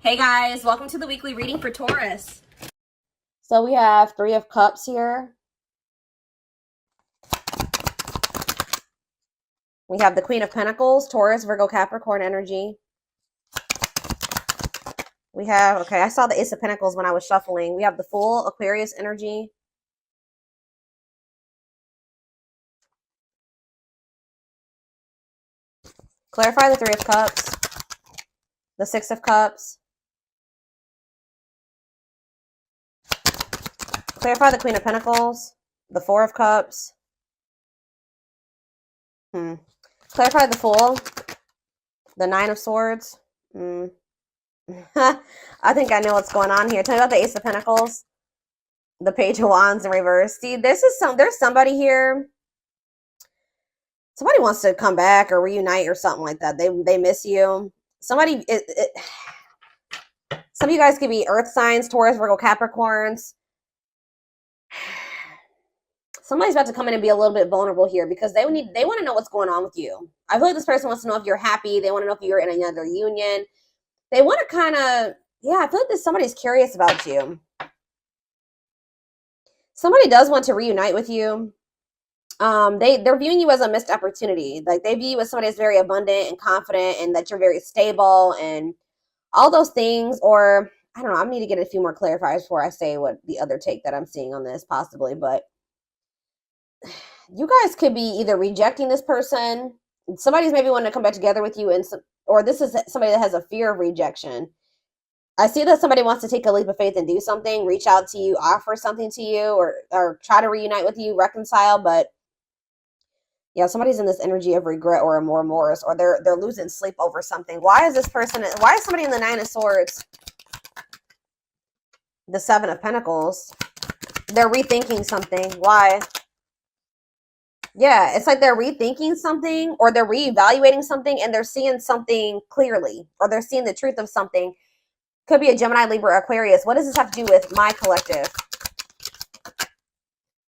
Hey guys, welcome to the weekly reading for Taurus. So we have Three of Cups here. We have the Queen of Pentacles, Taurus, Virgo, Capricorn energy. We have, okay, I saw the Ace of Pentacles when I was shuffling. We have the Fool, Aquarius energy. Clarify the Three of Cups, the Six of Cups. Clarify the Queen of Pentacles, the Four of Cups. Clarify the Fool, the Nine of Swords. I think I know what's going on here. Tell me about the Ace of Pentacles, the Page of Wands in reverse. See, there's somebody here. Somebody wants to come back or reunite or something like that. They miss you. Some of you guys could be earth signs, Taurus, Virgo, Capricorns. Somebody's about to come in and be a little bit vulnerable here because they want to know what's going on with you. I feel like this person wants to know if you're happy. They want to know if you're in another union. They want to kind of, yeah, I feel like somebody's curious about you. Somebody does want to reunite with you. They're viewing you as a missed opportunity. Like they view you as somebody that's very abundant and confident and that you're very stable and all those things. Or I don't know, I need to get a few more clarifiers before I say what the other take that I'm seeing on this possibly. But you guys could be either rejecting this person. Somebody's maybe wanting to come back together with you, or this is somebody that has a fear of rejection. I see that somebody wants to take a leap of faith and do something, reach out to you, offer something to you, or try to reunite with you, reconcile. But yeah, somebody's in this energy of regret or remorse, or they're losing sleep over something. Why is somebody in the Nine of Swords? The Seven of Pentacles. They're rethinking something. Why? Yeah, it's like they're rethinking something or they're reevaluating something and they're seeing something clearly or they're seeing the truth of something. Could be a Gemini, Libra, Aquarius. What does this have to do with my collective?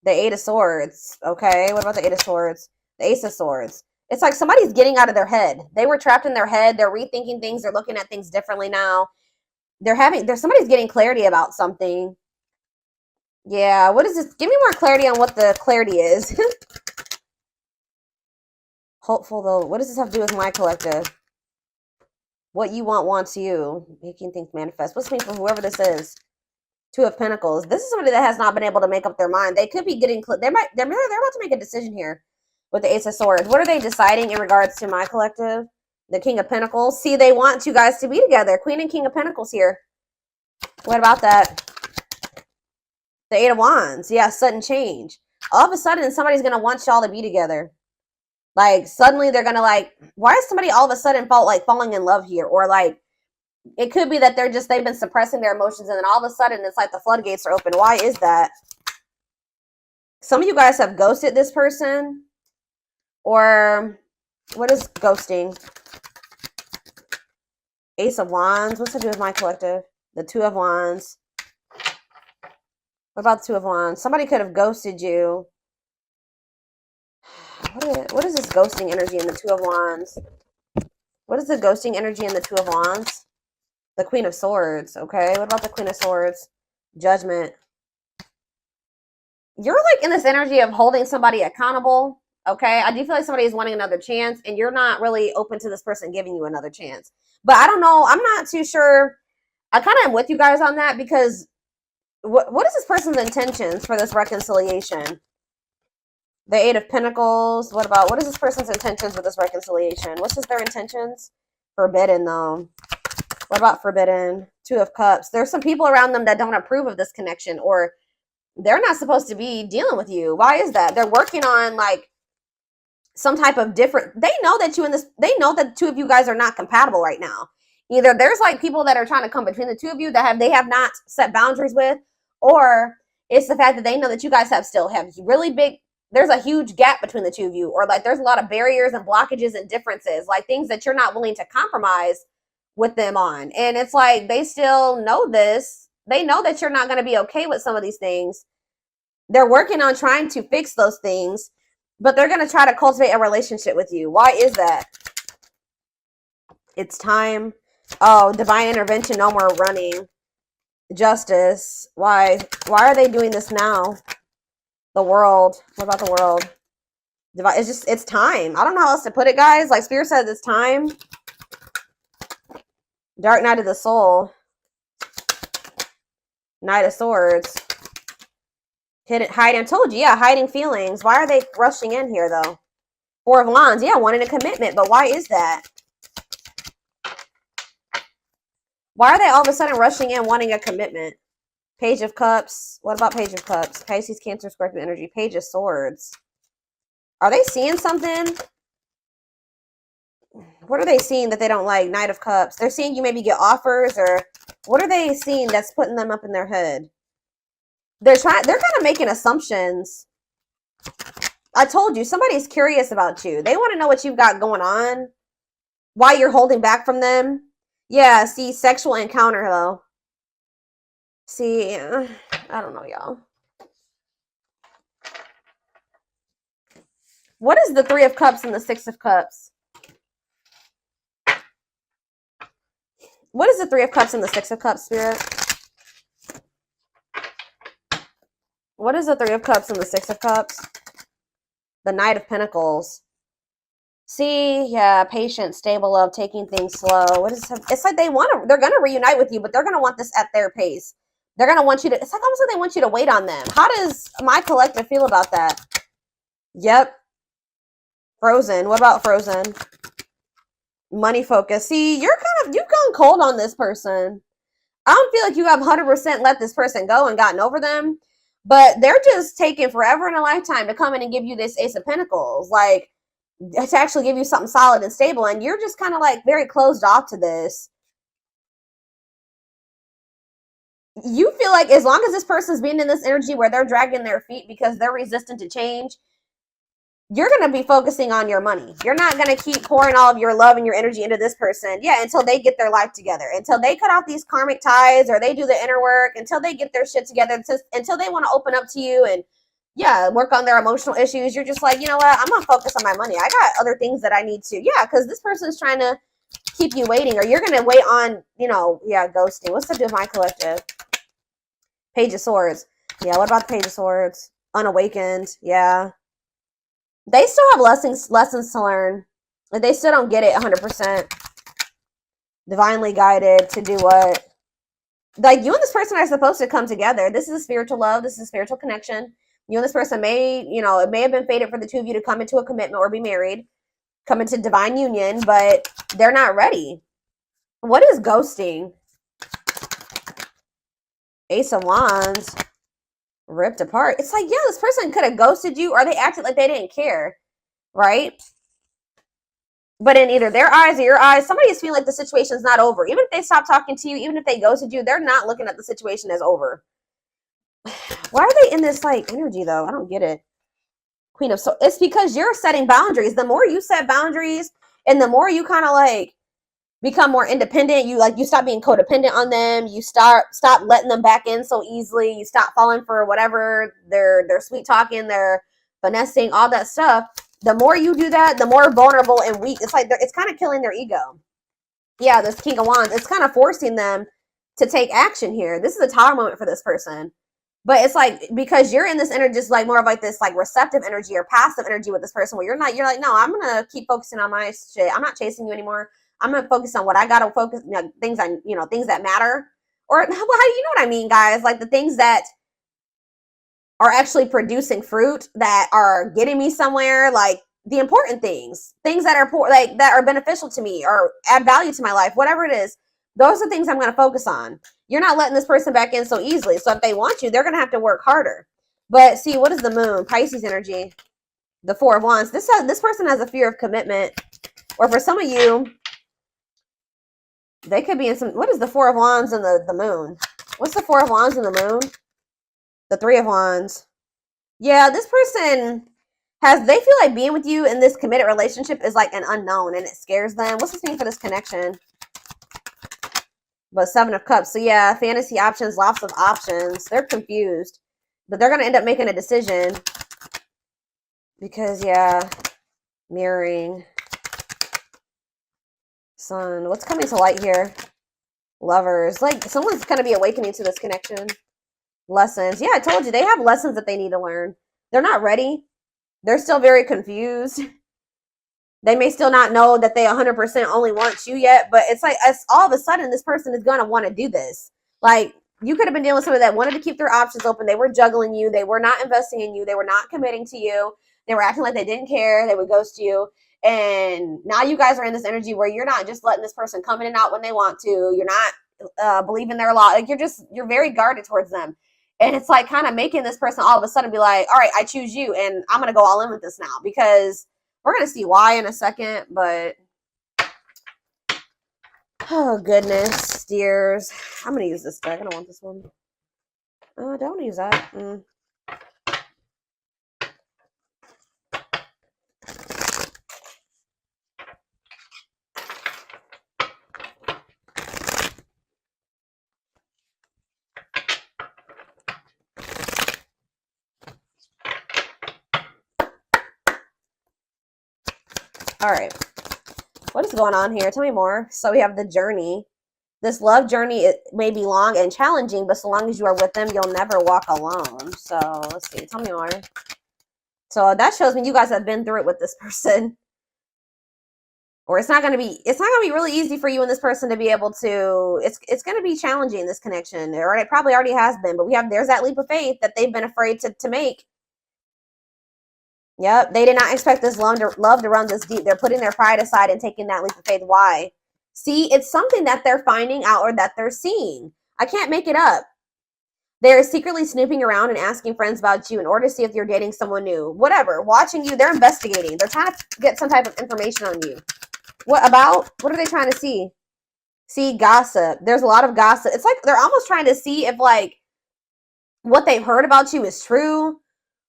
The Eight of Swords. Okay, what about the Eight of Swords? The Ace of Swords. It's like somebody's getting out of their head. They were trapped in their head. They're rethinking things. They're looking at things differently now. Somebody's getting clarity about something. Yeah, what is this? Give me more clarity on what the clarity is. Hopeful though. What does this have to do with my collective? What you want wants you. Making things manifest. What's this mean for whoever this is? Two of Pentacles. This is somebody that has not been able to make up their mind. They could be getting. They're about to make a decision here with the Ace of Swords. What are they deciding in regards to my collective? The King of Pentacles. See, they want you guys to be together. Queen and King of Pentacles here. What about that? The Eight of Wands. Yeah, sudden change. All of a sudden, somebody's gonna want y'all to be together. Like suddenly they're gonna like, why is somebody all of a sudden falling in love here? Or like it could be that they've been suppressing their emotions and then all of a sudden it's like the floodgates are open. Why is that? Some of you guys have ghosted this person. Or what is ghosting? Ace of Wands. What's to do with my collective? The Two of Wands. What about the Two of Wands? Somebody could have ghosted you. What is this ghosting energy in the Two of Wands? What is the ghosting energy in the Two of Wands? The Queen of Swords. Okay, what about the Queen of Swords? Judgment. You're like in this energy of holding somebody accountable. Okay, I do feel like somebody is wanting another chance and you're not really open to this person giving you another chance. But I don't know. I'm not too sure. I kind of am with you guys on that because what is this person's intentions for this reconciliation? The Eight of Pentacles. What is this person's intentions with this reconciliation? What's their intentions? Forbidden, though. What about forbidden? Two of Cups. There's some people around them that don't approve of this connection or they're not supposed to be dealing with you. Why is that? They're working on like some type of different, they know that they know that the two of you guys are not compatible right now. Either there's like people that are trying to come between the two of you that they have not set boundaries with, or it's the fact that they know that you guys still have really big, there's a huge gap between the two of you, or like there's a lot of barriers and blockages and differences, like things that you're not willing to compromise with them on. And it's like they still know this. They know that you're not going to be okay with some of these things. They're working on trying to fix those things, but they're going to try to cultivate a relationship with you. Why is that? It's time. Oh, divine intervention, no more running. Justice. Why? Why are they doing this now? The world. What about the world? It's just, it's time. I don't know how else to put it, guys. Like Spirit says, it's time. Dark Night of the Soul. Knight of Swords. Hiding. I told you, yeah, hiding feelings. Why are they rushing in here, though? Four of Wands. Yeah, wanting a commitment. But why is that? Why are they all of a sudden rushing in wanting a commitment? Page of Cups. What about Page of Cups? Pisces, Cancer, Scorpio energy. Page of Swords. Are they seeing something? What are they seeing that they don't like? Knight of Cups. They're seeing you maybe get offers, or what are they seeing that's putting them up in their head? They're kind of making assumptions. I told you, somebody's curious about you. They want to know what you've got going on. Why you're holding back from them. Yeah, see, sexual encounter, though. See, I don't know, y'all. What is the Three of Cups and the Six of Cups? What is the Three of Cups and the Six of Cups, Spirit? What is the Three of Cups and the Six of Cups? The Knight of Pentacles. See, yeah, patient, stable love, taking things slow. What is it? It's like they're gonna reunite with you, but they're gonna want this at their pace. They're gonna want you to, it's like almost like they want you to wait on them. How does my collective feel about that? Yep. Frozen. What about Frozen? Money focus. See, you've gone cold on this person. I don't feel like you have 100% let this person go and gotten over them, but they're just taking forever in a lifetime to come in and give you this Ace of Pentacles, like to actually give you something solid and stable, and you're just kind of like very closed off to this. You feel like as long as this person's being in this energy where they're dragging their feet because they're resistant to change, you're going to be focusing on your money. You're not going to keep pouring all of your love and your energy into this person. Yeah, until they get their life together. Until they cut out these karmic ties, or they do the inner work. Until they get their shit together. Until they want to open up to you and, yeah, work on their emotional issues. You're just like, you know what? I'm going to focus on my money. I got other things that I need to. Yeah, because this person's trying to keep you waiting. Or you're going to wait on, you know, yeah, ghosting. What's up with my collective? Page of Swords. Yeah, what about the Page of Swords? Unawakened. Yeah. They still have lessons to learn. They still don't get it 100%. Divinely guided to do what? Like, you and this person are supposed to come together. This is a spiritual love. This is a spiritual connection. You and this person may, you know, it may have been fated for the two of you to come into a commitment or be married, come into divine union, but they're not ready. What is ghosting? Ace of Wands. Ripped apart. It's like, yeah, this person could have ghosted you, or they acted like they didn't care, right? But in either their eyes or your eyes, somebody is feeling like the situation's not over. Even if they stop talking to you, even if they ghosted you, they're not looking at the situation as over. Why are they in this like energy though? I don't get it. Queen of Swords. It's because you're setting boundaries. The more you set boundaries, and the more you kind of like become more independent, you stop being codependent on them. You stop letting them back in so easily. You stop falling for whatever they're sweet talking, they're finessing, all that stuff. The more you do that, the more vulnerable and weak. It's like it's kind of killing their ego. Yeah, this King of Wands. It's kind of forcing them to take action here. This is a Tower moment for this person. But it's like, because you're in this energy, just like more of like this like receptive energy or passive energy with this person, where you're like, no, I'm gonna keep focusing on my shit. I'm not chasing you anymore. I'm gonna focus on what I gotta focus, things that matter, or how do you know what I mean, guys? Like the things that are actually producing fruit, that are getting me somewhere, like the important things that are that are beneficial to me or add value to my life, whatever it is. Those are things I'm gonna focus on. You're not letting this person back in so easily. So if they want you, they're gonna have to work harder. But see, what is the Moon? Pisces energy. The Four of Wands. This person has a fear of commitment, or for some of you, they could be in some, what is the Four of Wands and the Moon? What's the Four of Wands and the Moon? The Three of Wands. Yeah, this person they feel like being with you in this committed relationship is like an unknown, and it scares them. What's this mean for this connection? But Seven of Cups. So yeah, fantasy options, lots of options. They're confused, but they're going to end up making a decision because, yeah, mirroring. Sun. What's coming to light here? Lovers. Like, someone's going to be awakening to this connection. Lessons. Yeah, I told you. They have lessons that they need to learn. They're not ready. They're still very confused. They may still not know that they 100% only want you yet, but it's like all of a sudden this person is going to want to do this. Like, you could have been dealing with somebody that wanted to keep their options open. They were juggling you. They were not investing in you. They were not committing to you. They were acting like they didn't care. They would ghost you. And now you guys are in this energy where you're not just letting this person come in and out when they want to. You're not believing their law. Like, you're very guarded towards them. And it's like kind of making this person all of a sudden be like, all right, I choose you. And I'm going to go all in with this now, because we're going to see why in a second. But oh, goodness, dears. I'm going to use this deck. I don't want this one. I don't want to use that. All right. What is going on here? Tell me more. So we have the journey. This love journey, it may be long and challenging, but so long as you are with them, you'll never walk alone. So let's see. Tell me more. So that shows me you guys have been through it with this person. Or it's not going to be really easy for you and this person to be able to, it's going to be challenging, this connection. Or it probably already has been, but there's that leap of faith that they've been afraid to make. Yep, they did not expect this love to run this deep. They're putting their pride aside and taking that leap of faith. Why? See, it's something that they're finding out or that they're seeing. I can't make it up. They're secretly snooping around and asking friends about you in order to see if you're dating someone new. Whatever, watching you, they're investigating. They're trying to get some type of information on you. What about? What are they trying to see? See, gossip. There's a lot of gossip. It's like they're almost trying to see if, like, what they've heard about you is true.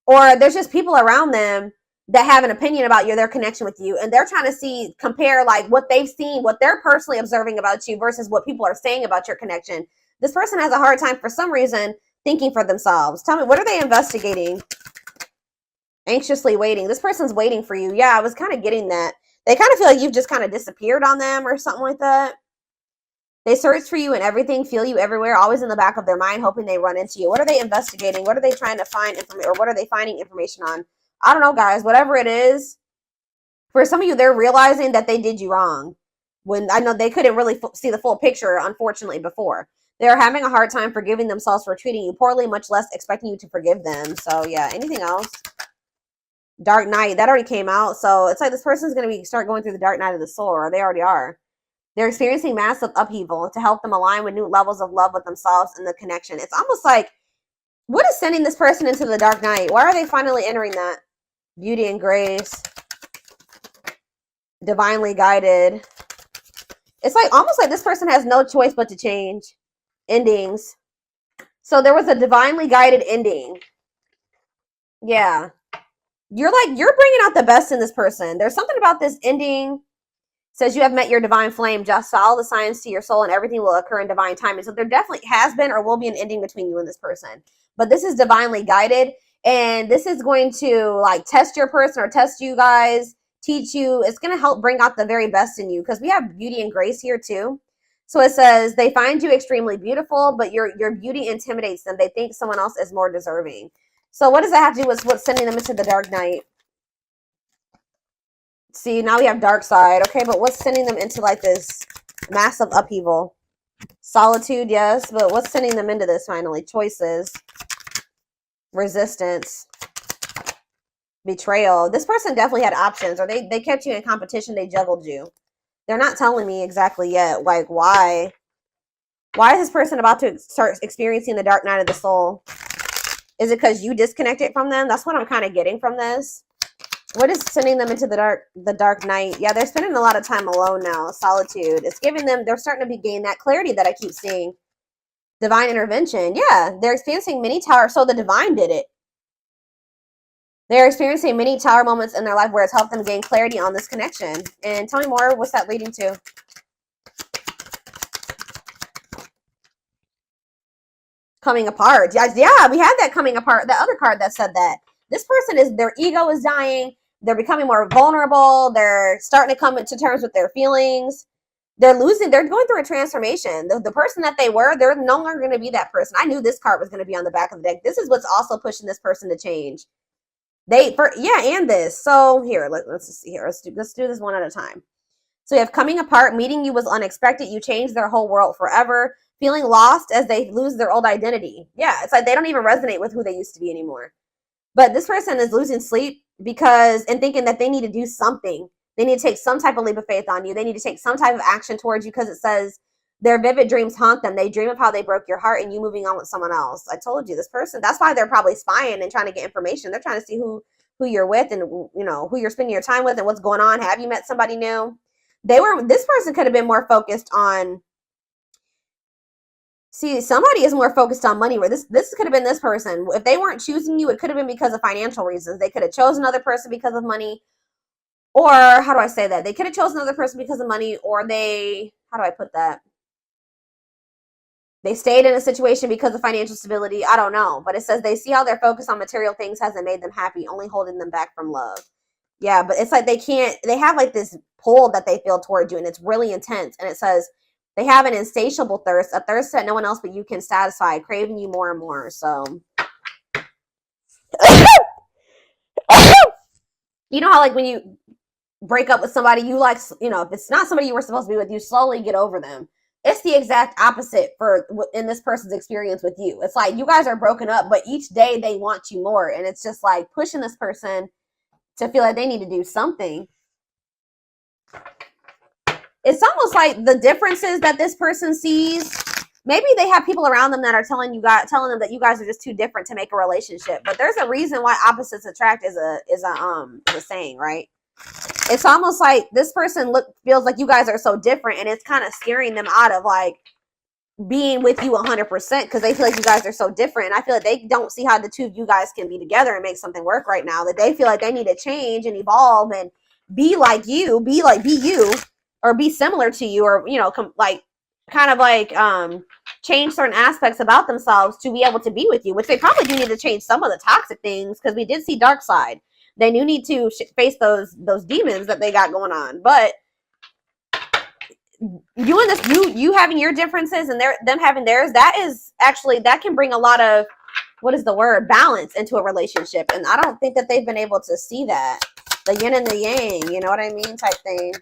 Or there's just people around them that have an opinion about you, their connection with you, and they're trying to compare like what they've seen, what they're personally observing about you versus what people are saying about your connection. This person has a hard time for some reason thinking for themselves. Tell me, what are they investigating? Anxiously waiting. This person's waiting for you. Yeah, I was kind of getting that. They kind of feel like you've just kind of disappeared on them or something like that. They search for you and everything, feel you everywhere, always in the back of their mind, hoping they run into you. What are they investigating? What are they trying to find information, or what are they finding information on? I don't know, guys. Whatever it is, for some of you, they're realizing that they did you wrong. When I know they couldn't really see the full picture, unfortunately, before. They're having a hard time forgiving themselves for treating you poorly, much less expecting you to forgive them. So, yeah, anything else? Dark night, that already came out. So, it's like this person's going to start going through the dark night of the soul, or they already are. They're experiencing massive upheaval to help them align with new levels of love with themselves and the connection. It's almost like, what is sending this person into the dark night? Why are they finally entering that? Beauty and grace. Divinely guided. It's like almost like this person has no choice but to change. Endings. So there was a divinely guided ending. Yeah. You're bringing out the best in this person. There's something about this ending. Says you have met your divine flame. Just follow the signs to your soul and everything will occur in divine timing. So there definitely has been or will be an ending between you and this person. But this is divinely guided. And this is going to like test your person or test you guys, teach you. It's going to help bring out the very best in you, because we have beauty and grace here too. So it says they find you extremely beautiful, but your beauty intimidates them. They think someone else is more deserving. So what does that have to do with what's sending them into the dark night? See, now we have dark side. Okay, but what's sending them into like this massive upheaval? Solitude, yes, but what's sending them into this finally? Choices. Resistance. Betrayal. This person definitely had options, or they kept you in competition. They juggled you. They're not telling me exactly yet. Like, why? Why is this person about to start experiencing the dark night of the soul? Is it because you disconnected from them? That's what I'm kind of getting from this. What is sending them into the dark night? Yeah, they're spending a lot of time alone now. Solitude. It's giving them, they're starting to gain that clarity that I keep seeing. Divine intervention. Yeah, they're experiencing many tower. So the divine did it. They're experiencing many tower moments in their life where it's helped them gain clarity on this connection. And tell me more. What's that leading to? Coming apart. Yeah, we had that coming apart. The other card that said that. This person is, their ego is dying. They're becoming more vulnerable. They're starting to come to terms with their feelings. they're going through a transformation. The person that they were, they're no longer going to be that person. I knew this card was going to be on the back of the deck. This is what's also pushing this person to change. And this. So here, let's just see here. Let's do this one at a time. So you have coming apart, meeting you was unexpected. You changed their whole world forever. Feeling lost as they lose their old identity. Yeah, it's like they don't even resonate with who they used to be anymore. But this person is losing sleep and thinking that they need to do something. They need to take some type of leap of faith on you. They need to take some type of action towards you, because it says their vivid dreams haunt them. They dream of how they broke your heart and you moving on with someone else. I told you, this person, that's why they're probably spying and trying to get information. They're trying to see who you're with and, you know, who you're spending your time with and what's going on. Have you met somebody new? This person could have been more focused on, see, somebody is more focused on money, where this could have been this person. If they weren't choosing you, it could have been because of financial reasons. They could have chosen another person because of money. Or how do I say that? They could have chosen another person because of money, or how do I put that? They stayed in a situation because of financial stability. I don't know. But it says they see how their focus on material things hasn't made them happy, only holding them back from love. Yeah, but it's like they have like this pull that they feel towards you, and it's really intense. And it says they have an insatiable thirst, a thirst that no one else but you can satisfy, craving you more and more. So, you know how like when you break up with somebody, you like, you know, if it's not somebody you were supposed to be with, you slowly get over them. It's the exact opposite in this person's experience with you. It's like you guys are broken up, but each day they want you more. And it's just like pushing this person to feel like they need to do something. It's almost like the differences that this person sees, maybe they have people around them that are telling them that you guys are just too different to make a relationship. But there's a reason why opposites attract is a saying, right? It's almost like this person feels like you guys are so different, and it's kind of scaring them out of like being with you 100%, because they feel like you guys are so different. And I feel like they don't see how the two of you guys can be together and make something work right now. That they feel like they need to change and evolve and be like you, be you, or be similar to you, or, you know, change certain aspects about themselves to be able to be with you, which they probably do need to change some of the toxic things, because we did see dark side. They do need to face those demons that they got going on. But you having your differences and them having theirs, that can bring a lot of, balance into a relationship. And I don't think that they've been able to see that. The yin and the yang, you know what I mean, type thing.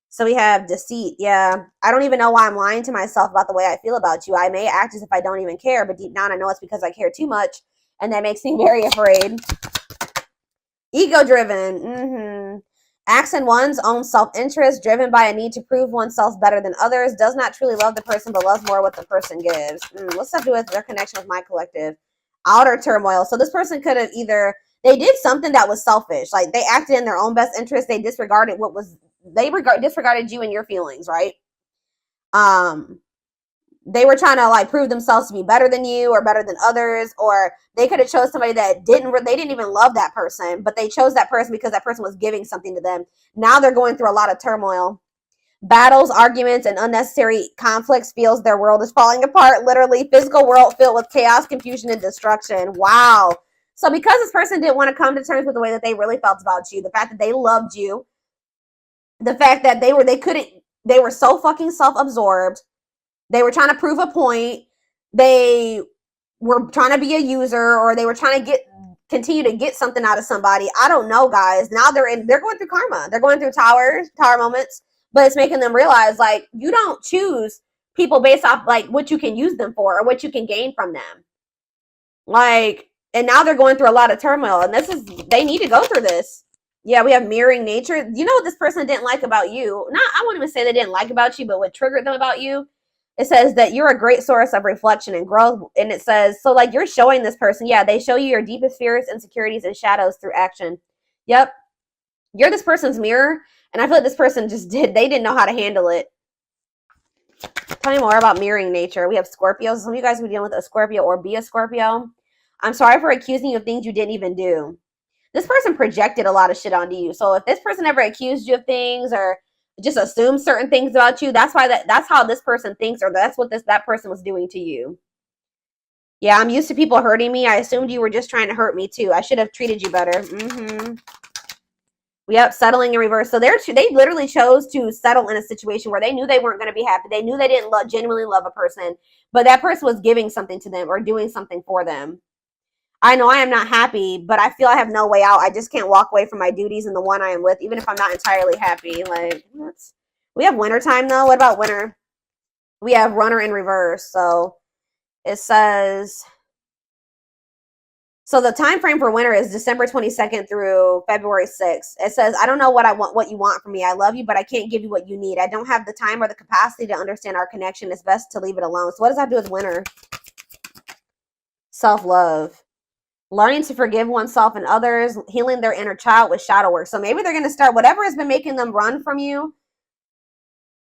So we have deceit. Yeah. I don't even know why I'm lying to myself about the way I feel about you. I may act as if I don't even care, but deep down I know it's because I care too much. And that makes me very afraid. Ego-driven. Acts in one's own self-interest, driven by a need to prove oneself better than others, does not truly love the person, but loves more what the person gives. What's that do with their connection with my collective? Outer turmoil. So this person could have they did something that was selfish. Like they acted in their own best interest. They disregarded disregarded you and your feelings, right? They were trying to like prove themselves to be better than you or better than others, or they could have chose somebody that they didn't even love that person, but they chose that person because that person was giving something to them. Now they're going through a lot of turmoil. Battles, arguments, and unnecessary conflicts feels their world is falling apart, literally. Physical world filled with chaos, confusion, and destruction. Wow. So because this person didn't want to come to terms with the way that they really felt about you, the fact that they loved you, the fact that they were so fucking self-absorbed, they were trying to prove a point. They were trying to be a user, or they were trying to continue to get something out of somebody. I don't know, guys. Now they're going through karma. They're going through tower moments, but it's making them realize like you don't choose people based off like what you can use them for or what you can gain from them. Like, and now they're going through a lot of turmoil, and they need to go through this. Yeah, we have mirroring nature. You know what this person didn't like about you? I won't even say they didn't like about you, but what triggered them about you? It says that you're a great source of reflection and growth. And it says, so like you're showing this person, yeah, they show you your deepest fears, insecurities, and shadows through action. Yep. You're this person's mirror. And I feel like this person they didn't know how to handle it. Tell me more about mirroring nature. We have Scorpios. Some of you guys who are dealing with a Scorpio or be a Scorpio. I'm sorry for accusing you of things you didn't even do. This person projected a lot of shit onto you. So if this person ever accused you of things or just assume certain things about you, that's how this person thinks, or that's what that person was doing to you. Yeah, I'm used to people hurting me. I assumed you were just trying to hurt me too. I should have treated you better. Yep, settling in reverse. So they literally chose to settle in a situation where they knew they weren't going to be happy. They knew they didn't genuinely love a person, but that person was giving something to them or doing something for them. I know I am not happy, but I feel I have no way out. I just can't walk away from my duties and the one I am with, even if I'm not entirely happy. Like, we have winter time though. What about winter? We have runner in reverse. So it says, so the time frame for winter is December 22nd through February 6th. It says, I don't know what you want from me. I love you, but I can't give you what you need. I don't have the time or the capacity to understand our connection. It's best to leave it alone. So what does that do with winter? Self-love. Learning to forgive oneself and others, healing their inner child with shadow work. So maybe they're going to start, whatever has been making them run from you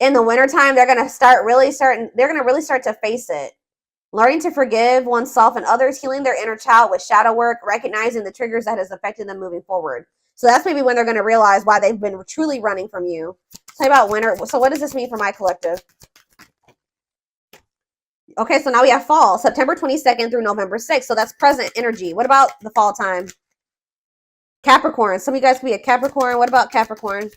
in the wintertime, they're going to really start to face it. Learning to forgive oneself and others, healing their inner child with shadow work, recognizing the triggers that has affected them moving forward. So that's maybe when they're going to realize why they've been truly running from you. Tell me about winter. So what does this mean for my collective? Okay, so now we have fall, September 22nd through November 6th. So that's present energy. What about the fall time? Capricorn. Some of you guys could be a Capricorn. What about Capricorn?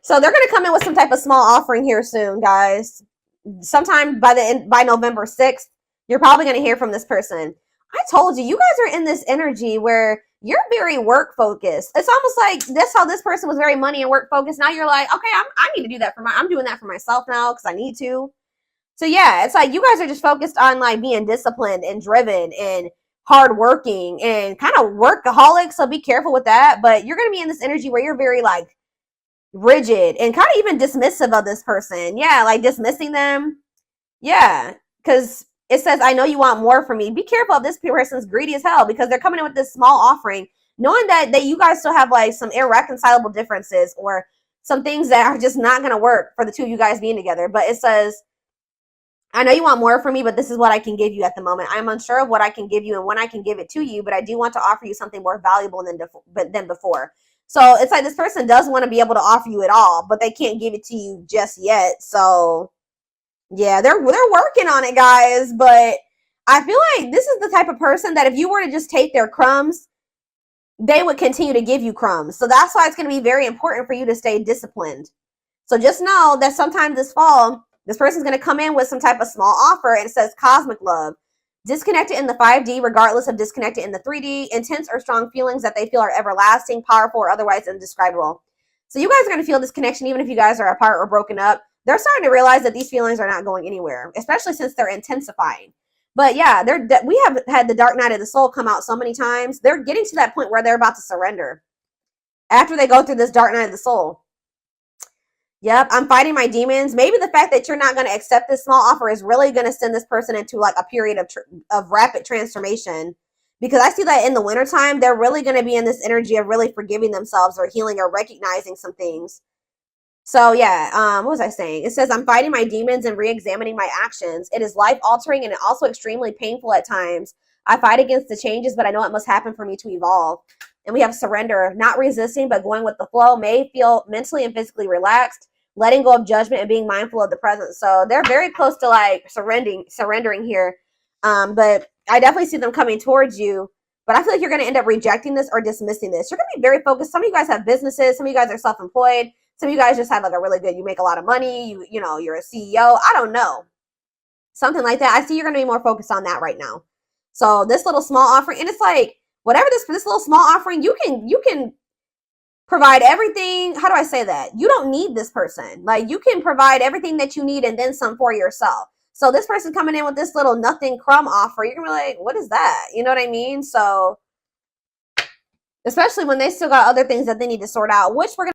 So they're going to come in with some type of small offering here soon, guys. Sometime by November 6th, you're probably going to hear from this person. I told you, you guys are in this energy where you're very work focused. It's almost like that's how this person was very money and work focused. Now you're like, okay, I need to do that I'm doing that for myself now because I need to. So yeah, it's like you guys are just focused on like being disciplined and driven and hardworking and kind of workaholic. So be careful with that. But you're going to be in this energy where you're very like rigid and kind of even dismissive of this person. Yeah, like dismissing them. Yeah, because it says, I know you want more from me. Be careful if this person's greedy as hell because they're coming in with this small offering, knowing that you guys still have like some irreconcilable differences or some things that are just not going to work for the two of you guys being together. But it says, I know you want more from me, but this is what I can give you at the moment. I'm unsure of what I can give you and when I can give it to you, but I do want to offer you something more valuable than before. So it's like this person does want to be able to offer you it all, but they can't give it to you just yet. So yeah, they're working on it, guys. But I feel like this is the type of person that if you were to just take their crumbs, they would continue to give you crumbs. So that's why it's going to be very important for you to stay disciplined. So just know that sometime this fall, this person's going to come in with some type of small offer and it says cosmic love. Disconnected in the 5D, regardless of disconnected in the 3D, intense or strong feelings that they feel are everlasting, powerful, or otherwise indescribable. So you guys are going to feel this connection even if you guys are apart or broken up. They're starting to realize that these feelings are not going anywhere, especially since they're intensifying. But yeah, we have had the dark night of the soul come out so many times. They're getting to that point where they're about to surrender after they go through this dark night of the soul. Yep, I'm fighting my demons. Maybe the fact that you're not going to accept this small offer is really going to send this person into like a period of rapid transformation. Because I see that in the wintertime, they're really going to be in this energy of really forgiving themselves or healing or recognizing some things. So yeah, what was I saying? It says, I'm fighting my demons and re-examining my actions. It is life-altering and also extremely painful at times. I fight against the changes, but I know it must happen for me to evolve. And we have surrender, not resisting, but going with the flow, may feel mentally and physically relaxed, letting go of judgment and being mindful of the present. So they're very close to like surrendering here. But I definitely see them coming towards you. But I feel like you're going to end up rejecting this or dismissing this. You're going to be very focused. Some of you guys have businesses. Some of you guys are self-employed. Some of you guys just have like a really good, you make a lot of money. You know, you're a CEO. I don't know. Something like that. I see you're going to be more focused on that right now. So this little small offering, and it's like, whatever this little small offering, you can provide everything. How do I say that? You don't need this person. Like you can provide everything that you need and then some for yourself. So this person coming in with this little nothing crumb offer, you're gonna be like, what is that? You know what I mean? So especially when they still got other things that they need to sort out, which we're gonna